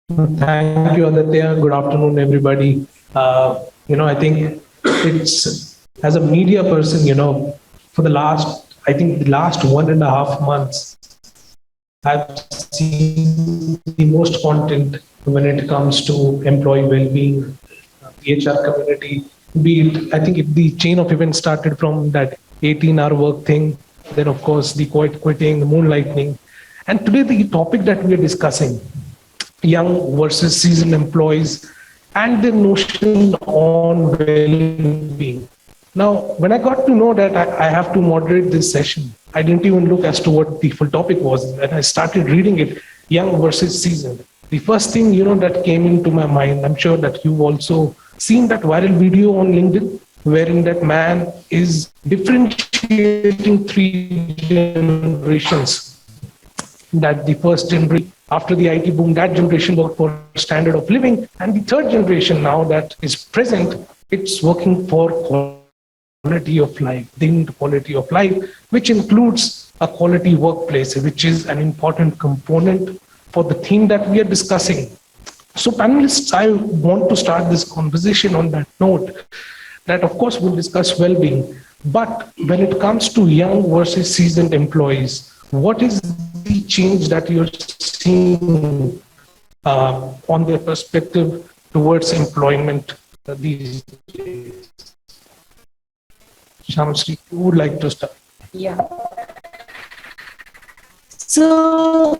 Thank you, Aditya. Good afternoon, everybody. I think it's as a media person, for the last 1.5 months, I've seen the most content when it comes to employee well-being, the HR community. Be it, I think the chain of events started from that 18-hour work thing, then of course the quiet quitting, the moonlighting, and today the topic that we are discussing, young versus seasoned employees and their notion on well-being. Now, when I got to know that I have to moderate this session, I didn't even look as to what the full topic was. And I started reading it, young versus seasoned. The first thing, that came into my mind, I'm sure that you've also seen that viral video on LinkedIn, wherein that man is differentiating three generations. That the first generation, after the IT boom, that generation worked for standard of living, and the third generation now that is present, it's working for quality of life, deemed quality of life, which includes a quality workplace, which is an important component for the theme that we are discussing. So panelists, I want to start this conversation on that note, that of course we'll discuss well-being, but when it comes to young versus seasoned employees, what is the change that you're seeing on their perspective towards employment these days? Shyamasree, who would like to start? Yeah. So,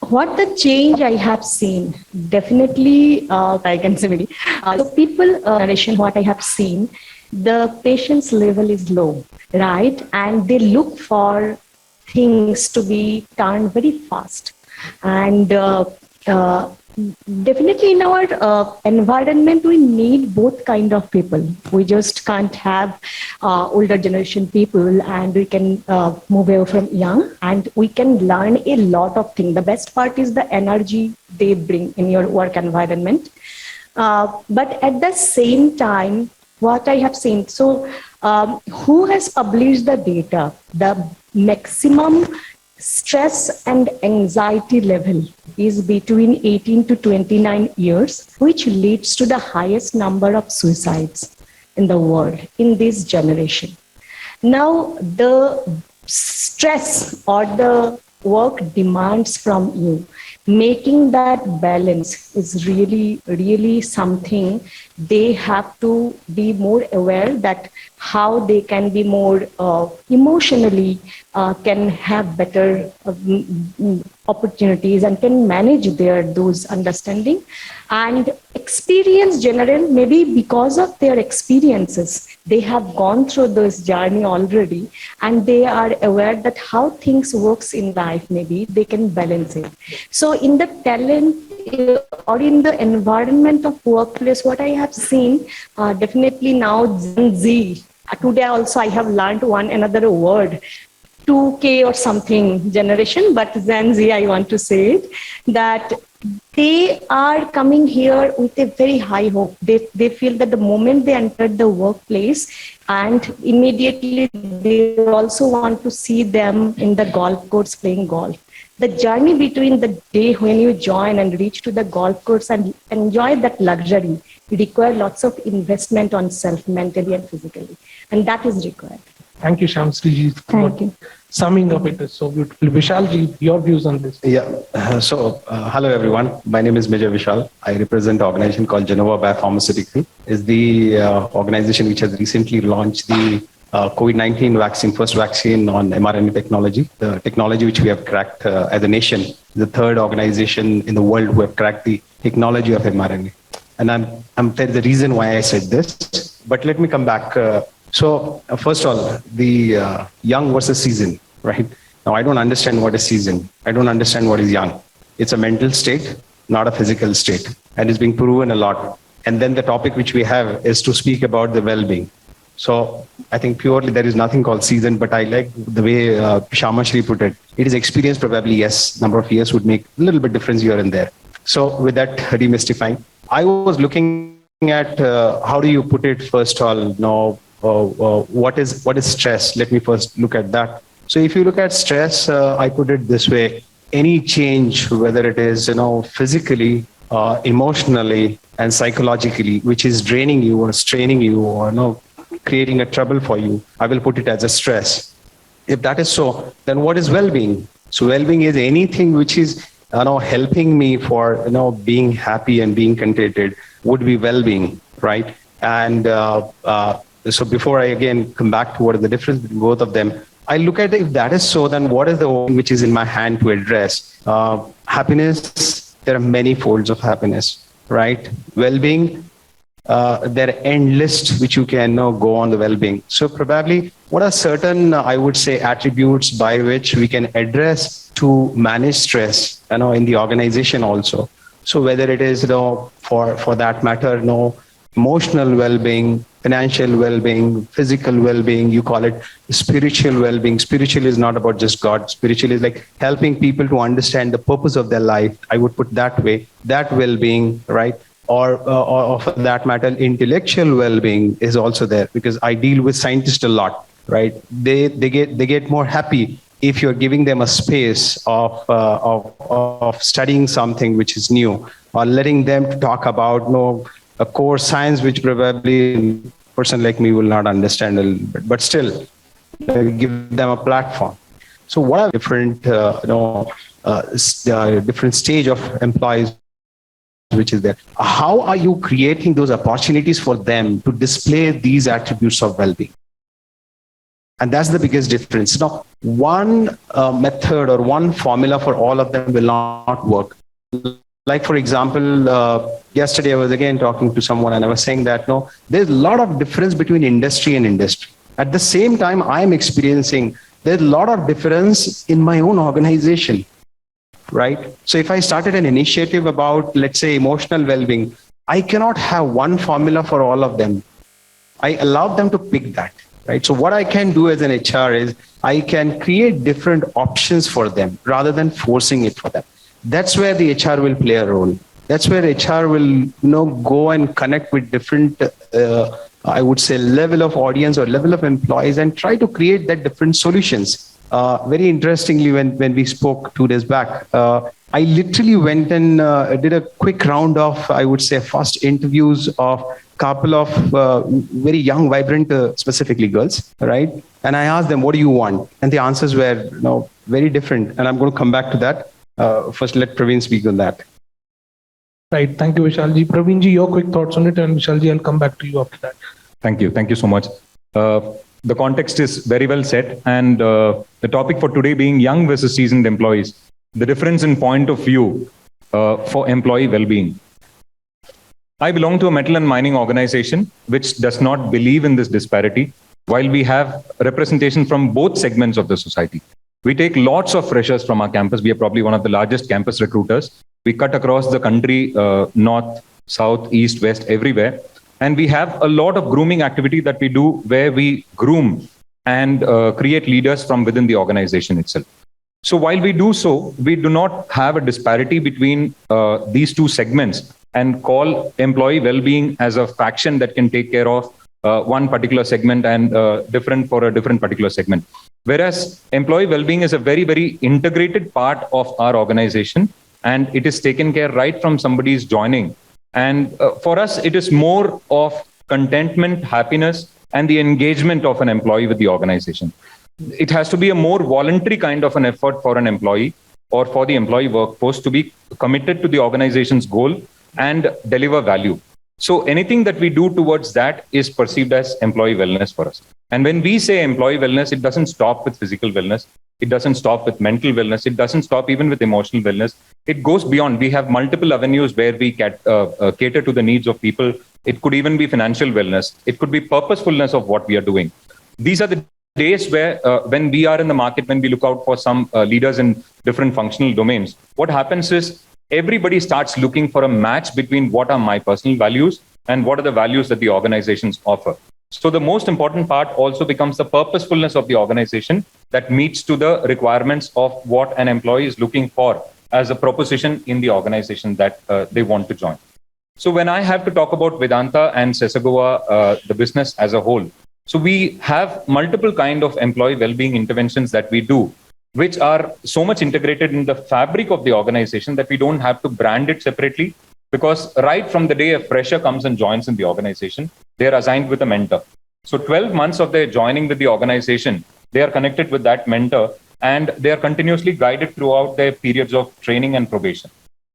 what the change I have seen, definitely, I can say maybe. So people, narration, what I have seen, the patience level is low, right? And they look for things to be done very fast. And definitely in our environment, we need both kind of people. We just can't have older generation people, and we can move away from young, and we can learn a lot of things. The best part is the energy they bring in your work environment. But at the same time, what I have seen, so who has published the data? The maximum stress and anxiety level is between 18 to 29 years, which leads to the highest number of suicides in the world in this generation. Now, the stress or the work demands from you, making that balance is really, really something they have to be more aware that how they can be more emotionally can have better opportunities and can manage those understanding and experience general, maybe because of their experiences, they have gone through this journey already and they are aware that how things works in life, maybe they can balance it. So in the talent or in the environment of workplace, what I have seen, definitely now Gen Z, today also I have learned one another word, 2K or something generation, but Gen Z, I want to say it, that they are coming here with a very high hope. They feel that the moment they enter the workplace and immediately they also want to see them in the golf course playing golf. The journey between the day when you join and reach to the golf course and enjoy that luxury require lots of investment on self, mentally and physically. And that is required. Thank you, Shyamasree. Thank you. Summing up it is so beautiful. Vishal, your views on this? Yeah. Hello, everyone. My name is Major Vishal. I represent an organization called Gennova Biopharmaceuticals. It's the organization which has recently launched the COVID-19 vaccine, first vaccine on mRNA technology, the technology which we have cracked as a nation, the third organization in the world who have cracked the technology of mRNA. And there's a reason why I said this, but let me come back. First of all, the young versus season, right? Now, I don't understand what is season. I don't understand what is young. It's a mental state, not a physical state, and it's being proven a lot. And then the topic which we have is to speak about the well-being. So I think purely there is nothing called season, but I like the way Shyamasree put it. It is experience, probably, yes, number of years would make a little bit difference here and there. So with that demystifying, I was looking at how do you put it first of all, what is stress? Let me first look at that. So if you look at stress, I put it this way: any change, whether it is physically, emotionally, and psychologically, which is draining you or straining you or creating a trouble for you, I will put it as a stress. If that is so, then what is well-being? So well-being is anything which is helping me for being happy and being contented would be well-being, right? And so before I again come back to what is the difference between both of them, I look at if that is so, then what is the one which is in my hand to address? Happiness, there are many folds of happiness, right? Well-being, there are end lists which you can go on the well-being. So probably what are certain, I would say, attributes by which we can address to manage stress, in the organization also. So whether it is, for that matter, emotional well-being, financial well-being, physical well-being, you call it spiritual well-being. Spiritual is not about just God. Spiritual is like helping people to understand the purpose of their life. I would put that way, that well-being, right? Or for that matter, intellectual well-being is also there, because I deal with scientists a lot, right? They get more happy if you're giving them a space of studying something which is new, or letting them to talk about a core science which probably a person like me will not understand a little bit, but still give them a platform. So what are different different stage of employees which is there? How are you creating those opportunities for them to display these attributes of well-being? And that's the biggest difference. Now, one method or one formula for all of them will not work. Like, for example, yesterday I was again talking to someone and I was saying that, there's a lot of difference between industry and industry. At the same time, I'm experiencing there's a lot of difference in my own organization, right? So if I started an initiative about, let's say, emotional well-being, I cannot have one formula for all of them. I allow them to pick that, right? So what I can do as an HR is I can create different options for them rather than forcing it for them. That's where the HR will play a role. That's where HR will go and connect with different, I would say, level of audience or level of employees and try to create that different solutions. Very interestingly, when we spoke 2 days back, I literally went and did a quick round of, I would say, first interviews of a couple of very young, vibrant, specifically girls, right? And I asked them, what do you want? And the answers were very different. And I'm going to come back to that. First, let Praveen speak on that. Right. Thank you, Vishalji. Praveenji, your quick thoughts on it, and Vishalji, I'll come back to you after that. Thank you. Thank you so much. The context is very well set, and the topic for today being young versus seasoned employees, the difference in point of view for employee well-being. I belong to a metal and mining organization which does not believe in this disparity, while we have representation from both segments of the society. We take lots of freshers from our campus. We are probably one of the largest campus recruiters. We cut across the country, north, south, east, west, everywhere. And we have a lot of grooming activity that we do where we groom and create leaders from within the organization itself. So while we do so, we do not have a disparity between these two segments and call employee well-being as a faction that can take care of one particular segment and different for a different particular segment. Whereas employee well-being is a very, very integrated part of our organization, and it is taken care right from somebody's joining. And for us, it is more of contentment, happiness, and the engagement of an employee with the organization. It has to be a more voluntary kind of an effort for an employee or for the employee workforce to be committed to the organization's goal and deliver value. So anything that we do towards that is perceived as employee wellness for us. And when we say employee wellness, it doesn't stop with physical wellness. It doesn't stop with mental wellness. It doesn't stop even with emotional wellness. It goes beyond. We have multiple avenues where we cater to the needs of people. It could even be financial wellness. It could be purposefulness of what we are doing. These are the days where when we are in the market, when we look out for some leaders in different functional domains, what happens is everybody starts looking for a match between what are my personal values and what are the values that the organizations offer. So the most important part also becomes the purposefulness of the organization that meets to the requirements of what an employee is looking for as a proposition in the organization that they want to join. So when I have to talk about Vedanta and Sesa, the business as a whole, So we have multiple kind of employee well-being interventions that we do, which are so much integrated in the fabric of the organization that we don't have to brand it separately, because right from the day a fresher comes and joins in the organization, they're assigned with a mentor. So 12 months of their joining with the organization, they are connected with that mentor and they are continuously guided throughout their periods of training and probation.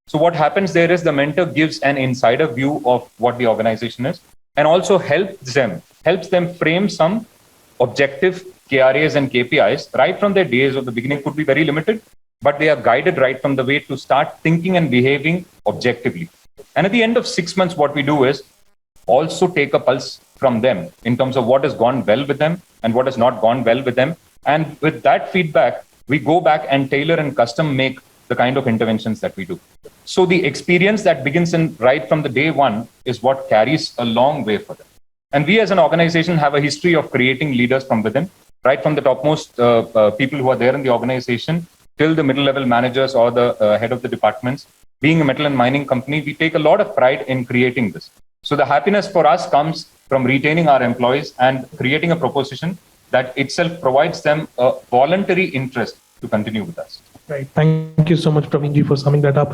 So what happens there is the mentor gives an insider view of what the organization is and also helps them frame some objective KRAs and KPIs right from their days of the beginning. Could be very limited, but they are guided right from the way to start thinking and behaving objectively. And at the end of 6 months, what we do is also take a pulse from them in terms of what has gone well with them and what has not gone well with them. And with that feedback, we go back and tailor and custom make the kind of interventions that we do. So the experience that begins in right from the day one is what carries a long way for them. And we as an organization have a history of creating leaders from within, right from the topmost people who are there in the organization till the middle level managers or the head of the departments. Being a metal and mining company, we take a lot of pride in creating this. So the happiness for us comes from retaining our employees and creating a proposition that itself provides them a voluntary interest to continue with us. Right. Thank you so much, Praveen ji, for summing that up.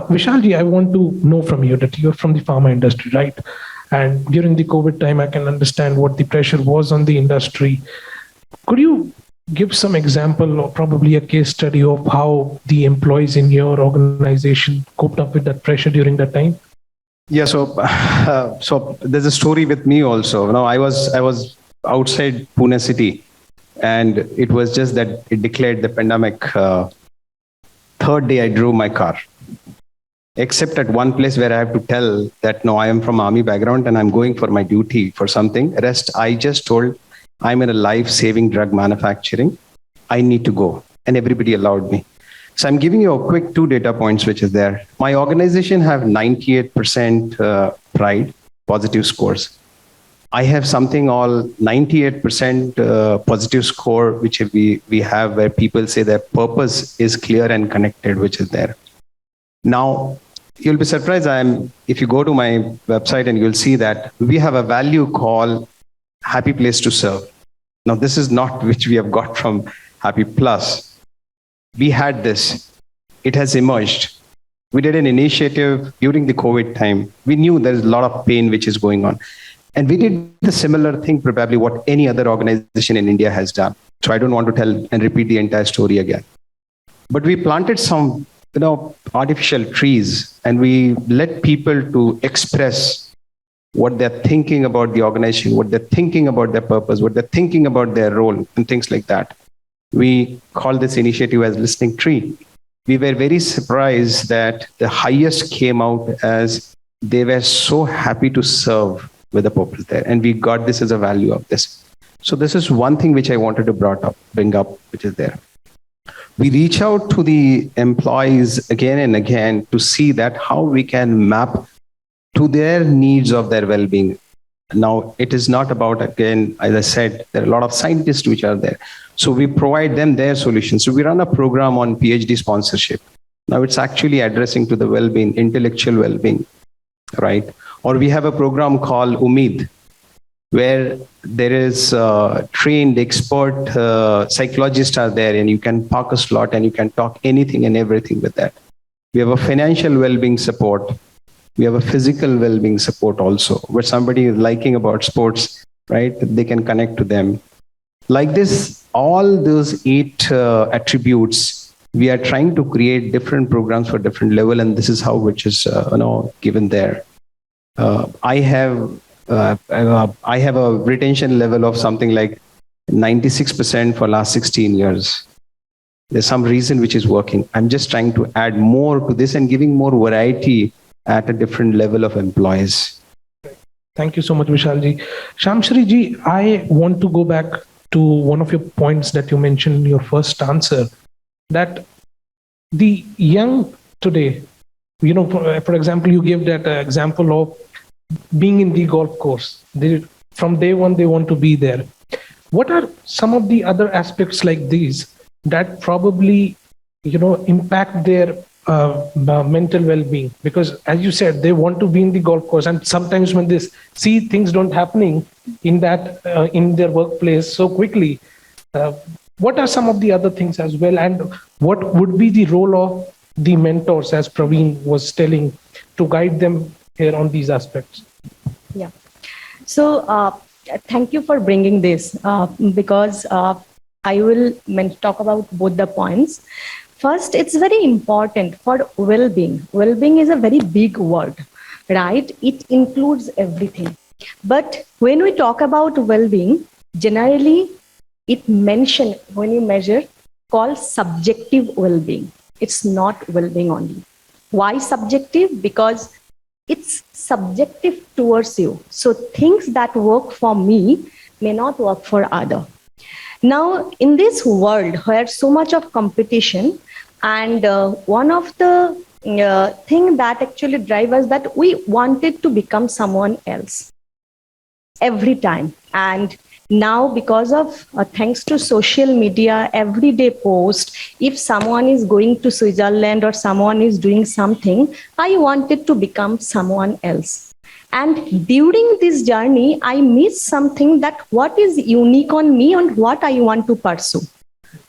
Vishal ji, I want to know from you that you're from the pharma industry, right? And during the COVID time, I can understand what the pressure was on the industry. Could you give some example or probably a case study of how the employees in your organization coped up with that pressure during that time? Yeah, so there's a story with me also. I was outside Pune city, and it was just that it declared the pandemic. Third day I drove my car, except at one place where I have to tell that no, I am from army background and I'm going for my duty for something. Rest, I just told I'm in a life-saving drug manufacturing. I need to go, and everybody allowed me. So I'm giving you a quick 2 data points, which is there. My organization have 98% pride, positive scores. I have something all 98% positive score, which we have where people say their purpose is clear and connected, which is there. Now, you'll be surprised. If you go to my website and you'll see that we have a value called Happy Place to Serve. Now, this is not which we have got from HappyPlus. We had this. It has emerged. We did an initiative during the COVID time. We knew there's a lot of pain which is going on. And we did the similar thing, probably what any other organization in India has done. So I don't want to tell and repeat the entire story again. But we planted some, artificial trees, and we let people to express what they're thinking about the organization, what they're thinking about their purpose, what they're thinking about their role, and things like that. We call this initiative as Listening Tree. We were very surprised that the highest came out as they were so happy to serve with the purpose there. And we got this as a value of this. So this is one thing which I wanted to bring up, which is there. We reach out to the employees again and again to see that how we can map to their needs of their well-being. Now, it is not about, again, as I said, there are a lot of scientists which are there. So we provide them their solutions. So we run a program on PhD sponsorship. Now it's actually addressing to the well-being, intellectual well-being, right? Or we have a program called Umeed, where there is trained expert psychologists are there, and you can park a slot and you can talk anything and everything with that. We have a financial well-being support. We have a physical well-being support also, where somebody is liking about sports, right? They can connect to them. Like this, all those 8 attributes, we are trying to create different programs for different level, and this is how which is given there. I have a retention level of something like 96% for last 16 years. There's some reason which is working. I'm just trying to add more to this and giving more variety at a different level of employees. Thank you so much, Vishal ji. Shyamasree ji, I want to go back to one of your points that you mentioned in your first answer, that the young today, for example, you gave that example of being in the golf course. From day one, they want to be there. What are some of the other aspects like these that probably, impact their mental well-being, because as you said, they want to be in the golf course, and sometimes when they see things don't happening in that in their workplace so quickly, what are some of the other things as well, and what would be the role of the mentors, as Praveen was telling, to guide them here on these aspects? Yeah. So thank you for bringing this because I will talk about both the points. First, it's very important for well-being. Well-being is a very big word, right? It includes everything. But when we talk about well-being, generally it mentioned when you measure called subjective well-being. It's not well-being only. Why subjective? Because it's subjective towards you. So things that work for me may not work for other. Now, in this world where so much of competition, and one of the thing that actually drives us that we wanted to become someone else every time. And now, because of thanks to social media, everyday post, if someone is going to Switzerland or someone is doing something, I wanted to become someone else. And during this journey, I miss something that what is unique on me and what I want to pursue,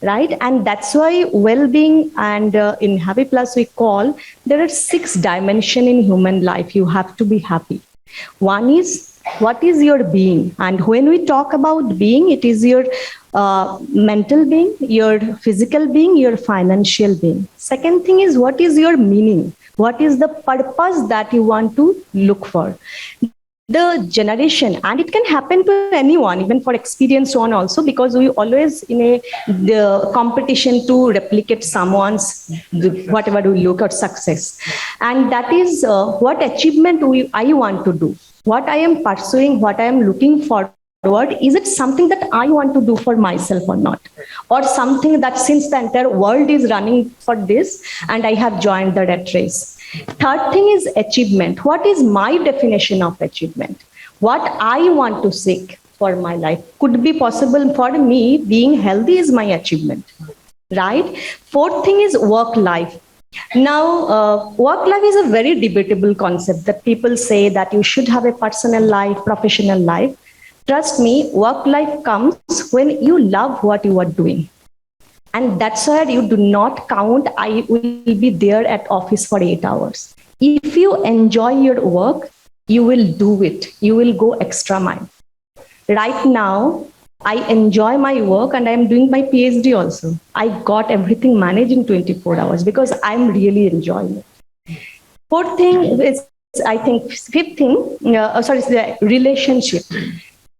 right? And that's why well-being, and in HappyPlus we call, there are 6 dimensions in human life. You have to be happy. One is, what is your being? And when we talk about being, it is your mental being, your physical being, your financial being. Second thing is, what is your meaning? What is the purpose that you want to look for? The generation, and it can happen to anyone, even for experienced one also, because we always in the competition to replicate someone's whatever we look at success. And that is what achievement I want to do. What I am pursuing, what I am looking forward, is it something that I want to do for myself or not? Or something that since the entire world is running for this and I have joined the rat race. Third thing is achievement. What is my definition of achievement? What I want to seek for my life. Could be possible for me, being healthy is my achievement, right? Fourth thing is work life. Now, work life is a very debatable concept that people say that you should have a personal life, professional life. Trust me, work life comes when you love what you are doing. And that's why you do not count, I will be there at office for 8 hours. If you enjoy your work, you will do it. You will go extra mile. Right now, I enjoy my work and I'm doing my PhD also. I got everything managed in 24 hours because I'm really enjoying it. Fourth thing is, I think, fifth thing, the relationship.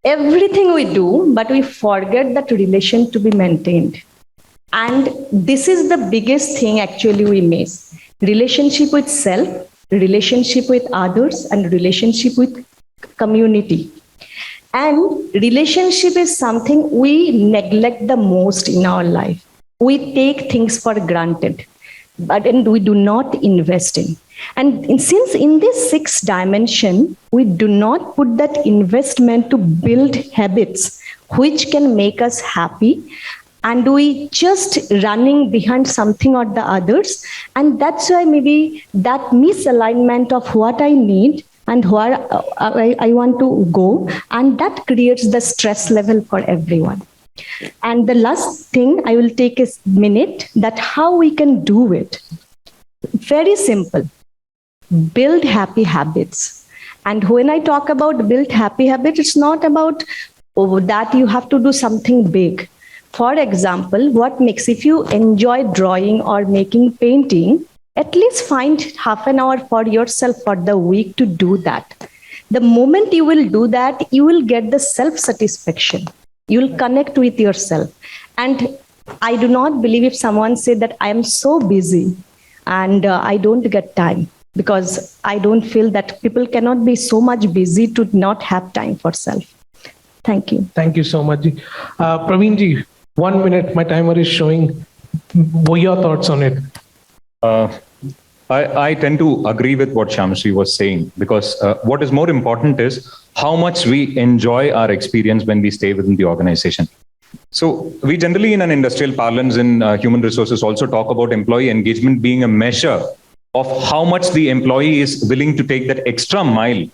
Everything we do, but we forget that relation to be maintained. And this is the biggest thing actually we miss. Relationship with self, relationship with others, and relationship with community. And relationship is something we neglect the most in our life. We take things for granted, but we do not invest in. And since in this 6 dimension, we do not put that investment to build habits which can make us happy, and we just running behind something or the others. And that's why maybe that misalignment of what I need and where I want to go, and that creates the stress level for everyone. And the last thing, I will take a minute, that how we can do it. Very simple. Build happy habits. And when I talk about build happy habits, it's not about that you have to do something big. For example, what makes, if you enjoy drawing or making painting, at least find half an hour for yourself for the week to do that. The moment you will do that, you will get the self-satisfaction. You will connect with yourself. And I do not believe if someone said that I am so busy and I don't get time, because I don't feel that people cannot be so much busy to not have time for self. Thank you. Thank you so much. Praveen ji, 1 minute, my timer is showing. What are your thoughts on it? I tend to agree with what Shyamasree was saying, because what is more important is how much we enjoy our experience when we stay within the organization. So we generally in an industrial parlance in human resources also talk about employee engagement being a measure of how much the employee is willing to take that extra mile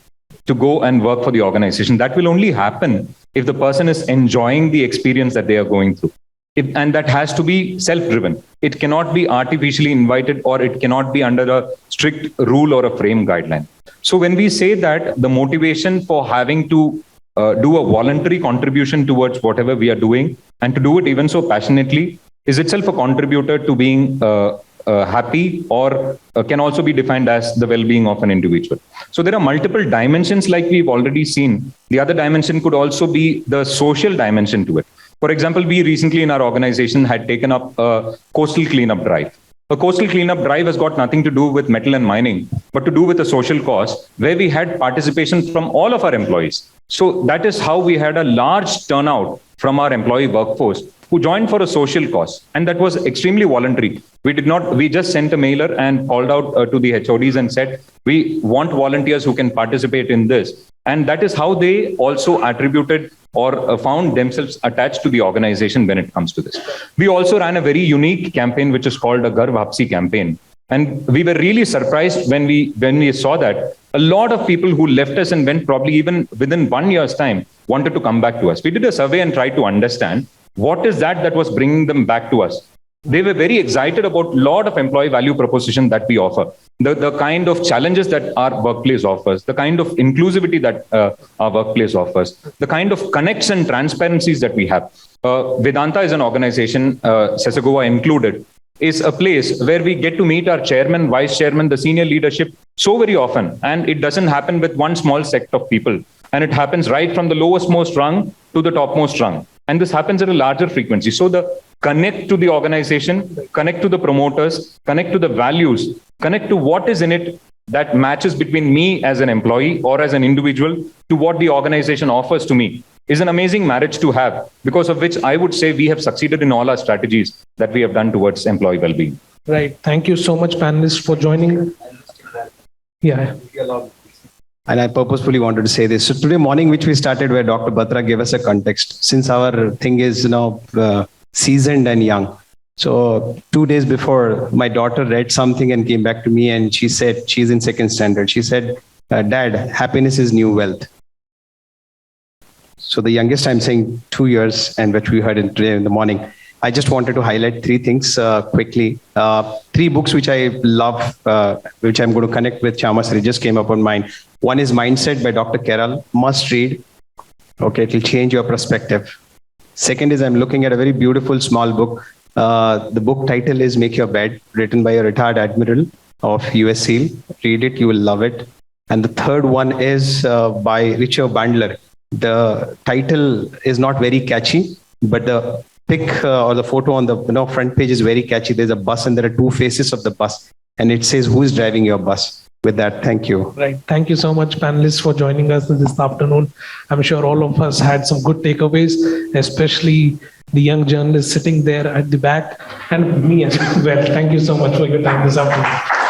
to go and work for the organization. That will only happen if the person is enjoying the experience that they are going through. And that has to be self-driven. It cannot be artificially invited, or it cannot be under a strict rule or a frame guideline. So when we say that the motivation for having to do a voluntary contribution towards whatever we are doing, and to do it even so passionately, is itself a contributor to being happy, or can also be defined as the well-being of an individual. So there are multiple dimensions like we've already seen. The other dimension could also be the social dimension to it. For example, we recently in our organization had taken up a coastal cleanup drive. A coastal cleanup drive has got nothing to do with metal and mining, but to do with a social cause where we had participation from all of our employees. So that is how we had a large turnout from our employee workforce who joined for a social cause. And that was extremely voluntary. We just sent a mailer and called out to the HODs and said, we want volunteers who can participate in this. And that is how they also attributed or found themselves attached to the organization when it comes to this. We also ran a very unique campaign, which is called a Garv Vapsi campaign. And we were really surprised when we saw that a lot of people who left us and went probably even within 1 year's time wanted to come back to us. We did a survey and tried to understand what is that was bringing them back to us. They were very excited about a lot of employee value proposition that we offer, the kind of challenges that our workplace offers, the kind of inclusivity that our workplace offers, the kind of connects and transparencies that we have. Vedanta is an organization, Sesa included, is a place where we get to meet our chairman, vice chairman, the senior leadership so very often. And it doesn't happen with one small sect of people. And it happens right from the lowest most rung to the topmost rung. And this happens at a larger frequency. So the connect to the organization, connect to the promoters, connect to the values, connect to what is in it that matches between me as an employee or as an individual to what the organization offers to me is an amazing marriage to have, because of which I would say we have succeeded in all our strategies that we have done towards employee well-being. Right. Thank you so much, panelists, for joining. Yeah. And I purposefully wanted to say this. So today morning, which we started where Dr. Batra gave us a context, since our thing is seasoned and young. So 2 days before, my daughter read something and came back to me and she said, she's in second standard. She said, Dad, happiness is new wealth. So the youngest, I'm saying 2 years, and which we heard today in the morning. I just wanted to highlight 3 things quickly. 3 books which I love, which I'm going to connect with Shyamasree, just came up on mind. One is Mindset by Dr. Carroll, must read. Okay, it will change your perspective. Second is I'm looking at a very beautiful small book. The book title is Make Your Bed, written by a retired admiral of US SEAL. Read it, you will love it. And the third one is by Richard Bandler. The title is not very catchy, but the pic or the photo on the front page is very catchy. There's a bus and there are 2 faces of the bus, and it says, who is driving your bus? With that, thank you. Right. Thank you so much, panelists, for joining us this afternoon. I'm sure all of us had some good takeaways, especially the young journalist sitting there at the back, and me as well. Thank you so much for your time this afternoon.